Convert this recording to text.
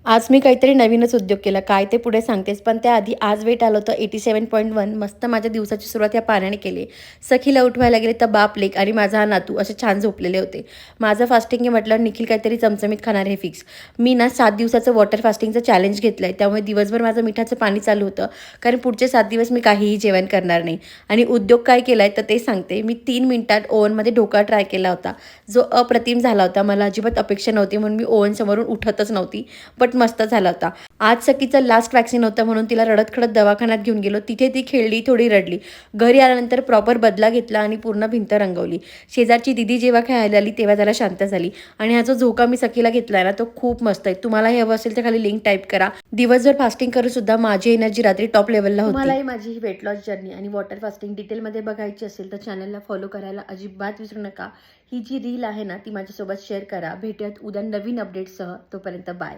आज मी काहीतरी नवीनच उद्योग केला. काय ते पुढे सांगतेच. पण त्याआधी आज वेट आलं होतं 87.1. मस्त माझ्या दिवसाची सुरुवात या पाण्याने केली. सखीला उठवायला गेले तर बाप, लेक आणि माझा हा नातू असे छान झोपलेले होते. माझं फास्टिंग आहे म्हटल्यावर निखिल काहीतरी चमचमीत खाणार हे फिक्स. मी ना 7 दिवसाचं वॉटर फास्टिंगचं चॅलेंज घेतलं आहे. त्यामुळे दिवसभर माझं मिठाचं पाणी चालू होतं. कारण पुढचे 7 दिवस मी काहीही जेवण करणार नाही. आणि उद्योग काय केला आहे तर ते सांगते. मी 3 मिनिटात ओव्हनमध्ये ढोकळा ट्राय केला होता. जो अप्रतिम झाला होता. मला अजिबात अपेक्षा नव्हती म्हणून मी ओव्हनसमोरून उठतच नव्हती. बट मस्त झाला होता. आज सखीचं लास्ट वॅक्सिन होतं म्हणून तिला रडत-खडत दवाखान्यात घेऊन गेलो. तिथे ती खेळली, थोडी रडली. घरी आल्यानंतर प्रॉपर बदला घेतला आणि पूर्ण भिंत रंगवली. शेजारची दीदी जेव्हा खेळायला आली तेव्हा जरा शांत झाली. आणि हा जो झोका मी सखीला घेतलाय ना तो खूप मस्त आहे. तुम्हालाही हवं असेल तर खाली लिंक टाईप करा. दिवसभर फास्टिंग करून सुद्धा माझी एनर्जी रात्री टॉप लेवलला होती. तुम्हालाही माझी ही वेट लॉस जर्नी आणि वॉटर फास्टिंग डिटेलमध्ये बघायची असेल तर चॅनलला फॉलो करायला अजिबात विसरू नका. ही जी रील आहे ना ती माझ्यासोबत शेअर करा. भेटूयात उद्या नवीन अपडेट्ससह. तोपर्यंत बाय.